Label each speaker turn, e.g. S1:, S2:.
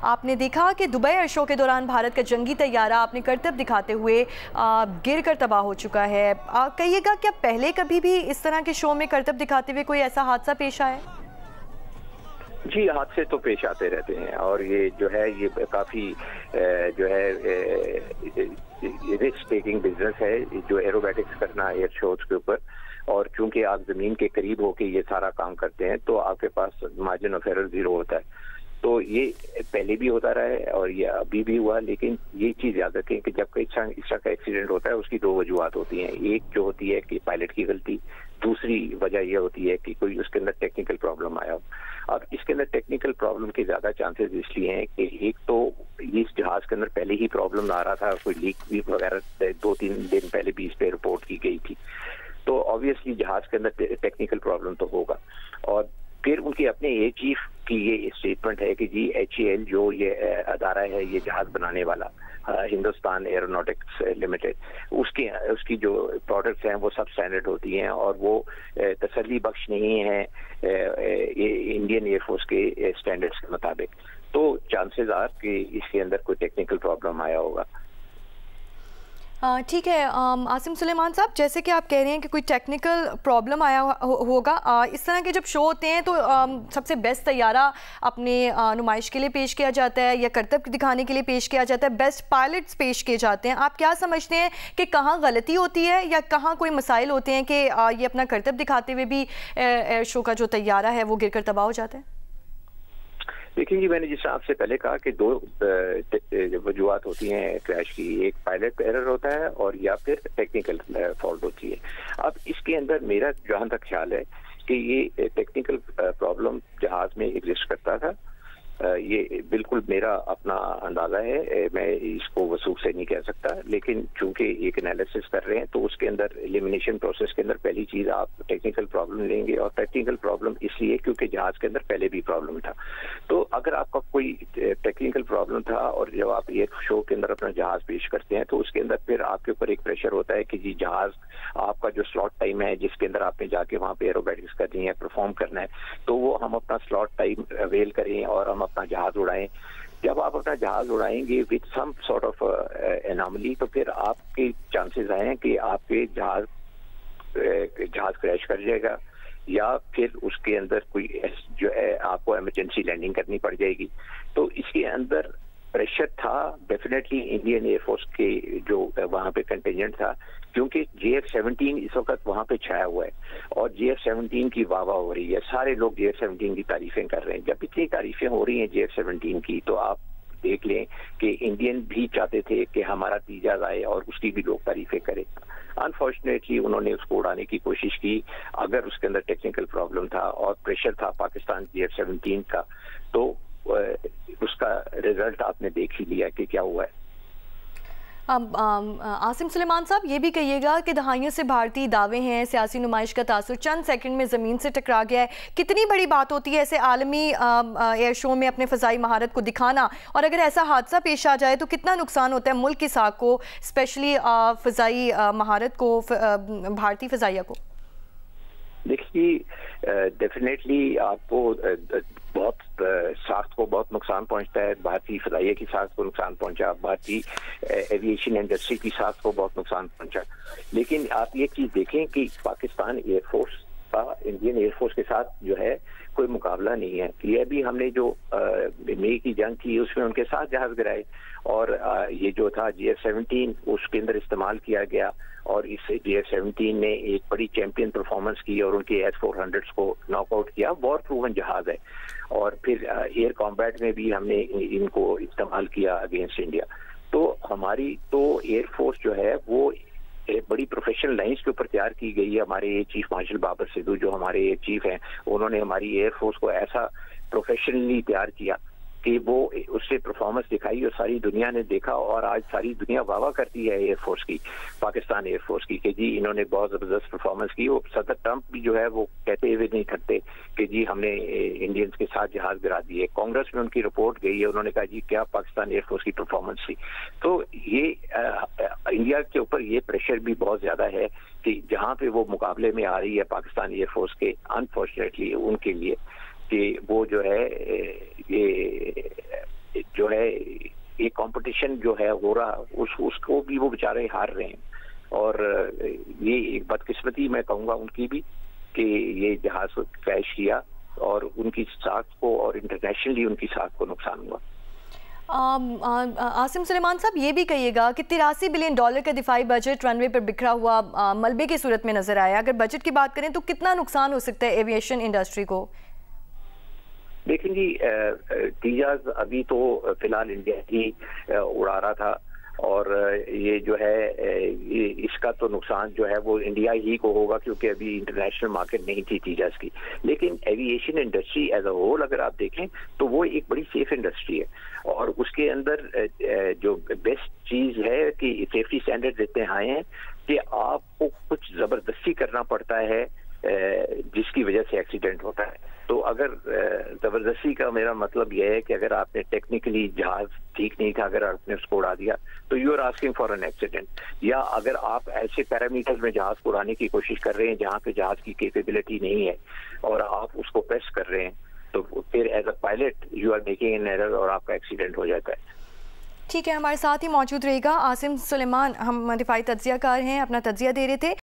S1: आपने देखा कि दुबई एयर शो के दौरान भारत का जंगी तैयारा अपने करतब दिखाते हुए गिर कर तबाह हो चुका है। कहिएगा, क्या पहले कभी भी इस तरह के शो में करतब दिखाते हुए कोई ऐसा हादसा पेश आया?
S2: जी, हादसे तो पेश आते रहते हैं और ये जो है ये काफ़ी जो है रिस्क टेकिंग बिजनेस है जो एरोबैटिक्स करना एयर शोज के ऊपर। और चूंकि आप जमीन के करीब होके ये सारा काम करते हैं तो आपके पास मार्जिन ऑफ एरर 0 होता है। तो ये पहले भी होता रहा है और ये अभी भी हुआ, लेकिन ये चीज़ याद रखें कि जब इस तरह का एक्सीडेंट होता है उसकी 2 वजूहत होती हैं। एक जो होती है कि पायलट की गलती, दूसरी वजह यह होती है कि कोई उसके अंदर टेक्निकल प्रॉब्लम आया हो। अब इसके अंदर टेक्निकल प्रॉब्लम के ज़्यादा चांसेस इसलिए हैं कि एक तो इस जहाज़ के अंदर पहले ही प्रॉब्लम आ रहा था, कोई लीक भी वगैरह 2-3 दिन पहले भी इस पर रिपोर्ट की गई थी, तो ऑब्वियसली जहाज़ के अंदर टेक्निकल प्रॉब्लम तो होगा। और फिर उनके अपने एयर चीफ की ये स्टेटमेंट है कि जी HAL जो ये अदारा है ये जहाज बनाने वाला हिंदुस्तान एरोनॉटिक्स लिमिटेड, उसकी जो प्रोडक्ट्स हैं वो सब स्टैंडर्ड होती हैं और वो तसल्ली बख्श नहीं है इंडियन एयरफोर्स के स्टैंडर्ड्स के मुताबिक। तो चांसेस आर कि इसके अंदर कोई टेक्निकल प्रॉब्लम आया होगा।
S1: ठीक है आसिम सुलेमान साहब, जैसे कि आप कह रहे हैं कि कोई टेक्निकल प्रॉब्लम आया होगा, इस तरह के जब शो होते हैं तो सबसे बेस्ट तैयारा अपने नुमाइश के लिए पेश किया जाता है या करतब दिखाने के लिए पेश किया जाता है, बेस्ट पायलट्स पेश किए जाते हैं। आप क्या समझते हैं कि कहाँ गलती होती है या कहाँ कोई मसाइल होते हैं कि ये अपना करतब दिखाते हुए भी एयर शो का जो तैयारा है वो गिर कर तबाह हो जाता है?
S2: देखिए जी, मैंने जिस तरह आपसे पहले कहा कि 2 वजूहत होती हैं क्रैश की, एक पायलट एरर होता है और या फिर टेक्निकल फॉल्ट होती है। अब इसके अंदर मेरा जहां तक ख्याल है कि ये टेक्निकल प्रॉब्लम जहाज में एग्जिस्ट करता था, ये बिल्कुल मेरा अपना अंदाजा है, मैं इसको वसूख से नहीं कह सकता, लेकिन चूंकि एक एनालिसिस कर रहे हैं तो उसके अंदर एलिमिनेशन प्रोसेस के अंदर पहली चीज आप टेक्निकल प्रॉब्लम लेंगे। और टेक्निकल प्रॉब्लम इसलिए क्योंकि जहाज के अंदर पहले भी प्रॉब्लम था। तो अगर आपका कोई टेक्निकल प्रॉब्लम था और जब आप एक शो के अंदर अपना जहाज पेश करते हैं तो उसके अंदर फिर आपके ऊपर एक प्रेशर होता है कि जी जहाज आपका जो स्लॉट टाइम है जिसके अंदर आपने जाके वहां पे एरोबैटिक्स करनी है, परफॉर्म करना है, तो वो हम अपना स्लॉट टाइम अवेल करें और हम अपना जहाज उड़ाएं। जब आप अपना जहाज उड़ाएंगे with some sort of anomaly तो फिर आपके चांसेस आए कि आपके जहाज क्रैश कर जाएगा या फिर उसके अंदर कोई जो है आपको इमरजेंसी लैंडिंग करनी पड़ जाएगी। तो इसके अंदर प्रेशर था डेफिनेटली इंडियन एयरफोर्स के जो वहां पे कंटिजेंट था, क्योंकि JF-17 इस वक्त वहां पे छाया हुआ है और JF-17 की वाह वाह हो रही है, सारे लोग JF-17 की तारीफें कर रहे हैं। जब इतनी तारीफें हो रही हैं JF-17 की तो आप देख लें कि इंडियन भी चाहते थे कि हमारा तीजा आए और उसकी भी लोग तारीफें करें। अनफॉर्चुनेटली उन्होंने उसको उड़ाने की कोशिश की। अगर उसके अंदर टेक्निकल प्रॉब्लम था और प्रेशर था पाकिस्तान JF-17 का तो उसका रिजल्ट आपने देख ही लिया कि क्या हुआ है।
S1: आसिम सुलेमान साहब, ये भी कहिएगा कि दहाइयों से भारतीय दावे हैं, सियासी नुमाइश का तासुर चंद सेकंड में ज़मीन से टकरा गया है। कितनी बड़ी बात होती है ऐसे आलमी एयर शो में अपने फ़ज़ाई महारत को दिखाना, और अगर ऐसा हादसा पेश आ जाए तो कितना नुकसान होता है मुल्क की साख को, स्पेशली फ़ज़ाई महारत को, भारतीय फ़ज़ाइया को?
S2: देखिए डेफिनेटली आपको बहुत साख को बहुत नुकसान पहुंचता है, भारतीय फजाइया की साख को नुकसान पहुंचा, भारतीय एविएशन इंडस्ट्री की साख को बहुत नुकसान पहुंचा। लेकिन आप ये चीज देखें कि पाकिस्तान एयरफोर्स का इंडियन एयरफोर्स के साथ जो है कोई मुकाबला नहीं है। ये भी हमने जो मई की जंग थी उसमें उनके साथ जहाज गिराए और ये जो था JF-17 उसके अंदर इस्तेमाल किया गया और इस JF-17 ने एक बड़ी चैंपियन परफॉर्मेंस की और उनके S-400 को नॉकआउट किया। वॉर प्रूवन जहाज है और फिर एयर कॉम्बैट में भी हमने इनको इस्तेमाल किया अगेंस्ट इंडिया। तो हमारी तो एयरफोर्स जो है वो बड़ी प्रोफेशनल लाइंस के ऊपर तैयार की गई है। हमारे air chief marshal Babar Sidhu जो हमारे एयर चीफ हैं उन्होंने हमारी एयरफोर्स को ऐसा प्रोफेशनली तैयार किया कि वो उससे परफॉर्मेंस दिखाई और सारी दुनिया ने देखा और आज सारी दुनिया वाह करती है एयरफोर्स की, पाकिस्तान एयरफोर्स की, कि जी इन्होंने बहुत ज़बरदस्त परफॉर्मेंस की। वो सदर ट्रंप भी जो है वो कहते हुए नहीं थकते कि जी हमने इंडियंस के साथ जहाज गिरा दिए। कांग्रेस में उनकी रिपोर्ट गई है, उन्होंने कहा जी क्या पाकिस्तान एयरफोर्स की परफॉर्मेंस थी। तो ये इंडिया के ऊपर ये प्रेशर भी बहुत ज़्यादा है कि जहाँ पे वो मुकाबले में आ रही है पाकिस्तान एयरफोर्स के, अनफॉर्चुनेटली उनके लिए कि वो जो है ये जो जो है ये कंपटीशन जो है हो रहा उसको भी वो बेचारे हार रहे हैं। और ये एक बदकिस्मती मैं कहूँगा उनकी भी कि ये जहाज क्रैश किया और उनकी साख को और इंटरनेशनली उनकी साख को नुकसान हुआ।
S1: आसिम सुलेमान साहब, ये भी कहिएगा कि $83 बिलियन का दिफाई बजट रनवे पर बिखरा हुआ मलबे की सूरत में नजर आया। अगर बजट की बात करें तो कितना नुकसान हो सकता है एविएशन इंडस्ट्री को?
S2: लेकिन जी टीजाज अभी तो फिलहाल इंडिया ही उड़ा रहा था और ये जो है इसका तो नुकसान जो है वो इंडिया ही को होगा क्योंकि अभी इंटरनेशनल मार्केट नहीं थी टीजाज की। लेकिन aviation industry as a whole अगर आप देखें तो वो एक बड़ी सेफ इंडस्ट्री है और उसके अंदर जो बेस्ट चीज है कि सेफ्टी स्टैंडर्ड इतने हाई हैं कि आपको कुछ जबरदस्ती करना पड़ता है जिसकी वजह से एक्सीडेंट होता है। तो अगर जबरदस्ती का मेरा मतलब यह है कि अगर आपने टेक्निकली जहाज ठीक नहीं था, अगर आपने उसको उड़ा दिया तो you are asking for an accident. या अगर आप ऐसे पैरामीटर्स में जहाज को उड़ाने की कोशिश कर रहे हैं जहां पे जहाज की कैपेबिलिटी नहीं है और आप उसको प्रेस कर रहे हैं तो फिर as a pilot you are making an error और आपका एक्सीडेंट हो जाता है।
S1: ठीक है, हमारे साथ ही मौजूद रहेगा आसिम सुलेमान, हम दिफाई तज्जियाकार हैं, अपना तज्जिया दे रहे थे।